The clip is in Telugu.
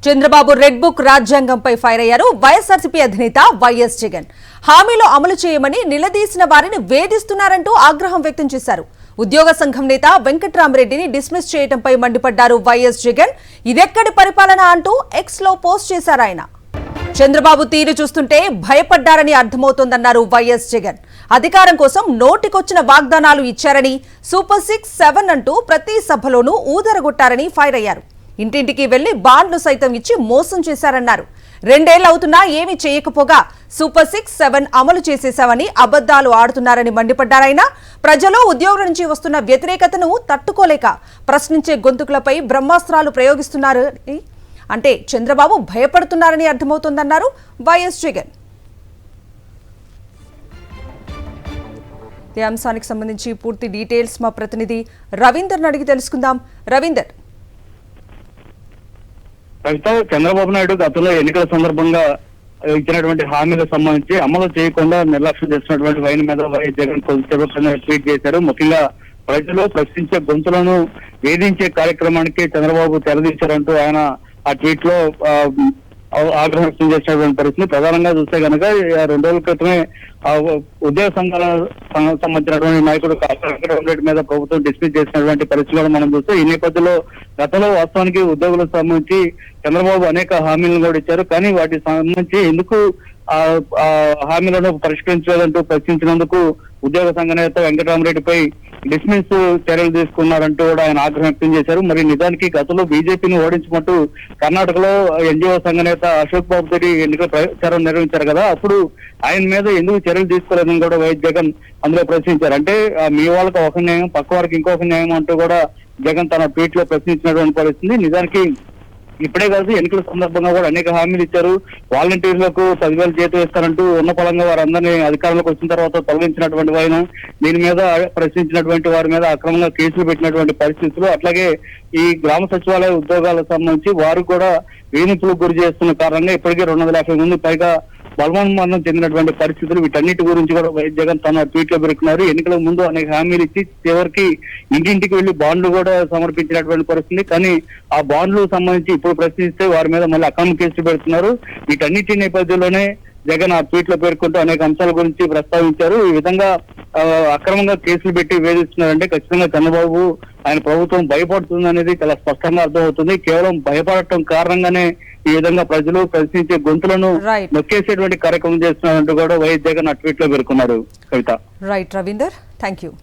చంద్రబాబు రెడ్ బుక్ రాజ్యాంగంపై ఫైర్ అయ్యారు వైఎస్ఆర్సీపీ అధినేత వైఎస్ జగన్. హామీలు అమలు చేయమని నిలదీసిన వారిని వేధిస్తున్నారంటూ ఆగ్రహం వ్యక్తం చేశారు. ఉద్యోగ సంఘం నేత వెంకట్రామరెడ్డిని డిస్మిస్ చేయడంపై మండిపడ్డారు వైఎస్ జగన్. ఇదెక్కడి పరిపాలన అంటూ ఎక్స్ లో పోస్ట్ చేశారు ఆయన. చంద్రబాబు తీరు చూస్తుంటే భయపడ్డారని అర్థమవుతోందన్నారు వైఎస్ జగన్. అధికారం కోసం నోటికొచ్చిన వాగ్దానాలు ఇచ్చారని, సూపర్ 6, 7 అంటూ ప్రతి సభలోనూ ఊదరగొట్టారని ఫైర్ అయ్యారు. ఇంటింటికి వెళ్లి బాండ్లు సైతం ఇచ్చి మోసం చేశారన్నారు. 2 ఏళ్లు అవుతున్నా ఏమీ చేయకపోగా సూపర్ 6, 7 అమలు చేసేశామని అబద్దాలు ఆడుతున్నారని మండిపడ్డారాయన. ప్రజలు ఉద్యోగుల నుంచి వస్తున్న వ్యతిరేకతను తట్టుకోలేక ప్రశ్నించే గొంతుకులపై బ్రహ్మాస్త్రాలు ప్రయోగిస్తున్నారు. అంటే చంద్రబాబు భయపడుతున్నారని అర్థమవుతోందన్నారు వైఎస్ జగన్. ఈ అంశానికి సంబంధించి పూర్తి డీటెయిల్స్ మా ప్రతినిధి రవీందర్ అడిగి తెలుసుకుందాం. రవీందర్, చంద్రబాబు నాయుడు గతంలో ఎన్నికల సందర్భంగా ఇచ్చినటువంటి హామీలకు సంబంధించి అమలు చేయకుండా నిర్లక్ష్యం చేసినటువంటి వైన్ మీద వైఎస్ జగన్ కొద్దిసేపటి ట్వీట్ చేశారు. ముఖ్యంగా ప్రజలు ప్రశ్నించే గొంతులను వేధించే కార్యక్రమానికి చంద్రబాబు తెరదీశారంటూ ఆయన ఆ ట్వీట్ లో ఆగ్రహం వ్యక్తం చేసినటువంటి పరిస్థితి. ప్రధానంగా చూస్తే కనుక 2 రోజుల క్రితమే ఉద్యోగ సంఘాల సంబంధించినటువంటి నాయకుడు వెంకటరామరెడ్డి మీద ప్రభుత్వం డిస్మిస్ చేసినటువంటి పరిస్థితులను మనం చూస్తే ఈ నేపథ్యంలో గతంలో వాస్తవానికి ఉద్యోగులకు సంబంధించి చంద్రబాబు అనేక హామీలను కూడా ఇచ్చారు. కానీ వాటికి సంబంధించి ఎందుకు హామీలను పరిష్కరించలేదంటూ ప్రశ్నించినందుకు ఉద్యోగ సంఘ నేత వెంకటరామరెడ్డిపై డిస్మిస్ చర్యలు తీసుకున్నారంటూ కూడా ఆయన ఆగ్రహం వ్యక్తం చేశారు. మరి నిజానికి గతంలో బీజేపీని ఓడించుకుంటూ కర్ణాటకలో ఎన్జిఓ సంఘ నేత అశోక్ బాబు తోటి ఎన్నికల ప్రచారం నిర్వహించారు కదా, అప్పుడు ఆయన మీద ఎందుకు చర్యలు తీసుకోలేదని కూడా వైఎస్ జగన్ అందులో ప్రశ్నించారు. అంటే మీ వాళ్ళకి ఒక న్యాయం, పక్క వారికి ఇంకొక న్యాయం అంటూ కూడా జగన్ తన ట్వీట్ లో ప్రశ్నించినటువంటి పరిస్థితి. నిజానికి ఇప్పుడే కాదు, ఎన్నికల సందర్భంగా కూడా అనేక హామీలు ఇచ్చారు. వాలంటీర్లకు 10,000 జీతం ఇస్తారంటూ ఉన్న పరంగా వారందరినీ అధికారంలోకి వచ్చిన తర్వాత తొలగించినటువంటి ఆయన, దీని మీద ప్రశ్నించినటువంటి వారి మీద అక్రమంగా కేసులు పెట్టినటువంటి పరిస్థితులు, అట్లాగే ఈ గ్రామ సచివాలయ ఉద్యోగాలకు సంబంధించి వారు కూడా వేధింపులకు గురి చేస్తున్న కారణంగా ఇప్పటికే 250 మంది పైగా బలవన్మరణం చెందినటువంటి పరిస్థితులు, వీటన్నిటి గురించి కూడా వైఎస్ జగన్ తన ట్వీట్ లో పెట్టుకున్నారు. ఎన్నికల ముందు అనేక హామీలు ఇచ్చి చివరికి ఇంటింటికి వెళ్లి బాండ్లు కూడా సమర్పించినటువంటి పరిస్థితి. కానీ ఆ బాండ్లు సంబంధించి ఇప్పుడు ప్రశ్నిస్తే వారి మీద మళ్ళీ అక్రమ కేసులు పెడుతున్నారు. వీటన్నిటి నేపథ్యంలోనే జగన్ ఆ ట్వీట్ లో పేర్కొంటూ అనేక అంశాల గురించి ప్రస్తావించారు. ఈ విధంగా అక్రమంగా కేసులు పెట్టి వేధిస్తున్నారంటే ఖచ్చితంగా చంద్రబాబు ఆయన ప్రభుత్వం భయపడుతుంది అనేది చాలా స్పష్టంగా అర్థమవుతుంది. కేవలం భయపడటం కారణంగానే ఈ విధంగా ప్రజలు ప్రశ్నించే గొంతులను నొక్కేసేటువంటి కార్యక్రమం చేస్తున్నారంటూ కూడా వైఎస్ జగన్ ఆ ట్వీట్ లో పేర్కొన్నారు. Kavitha. Right Ravinder, thank you.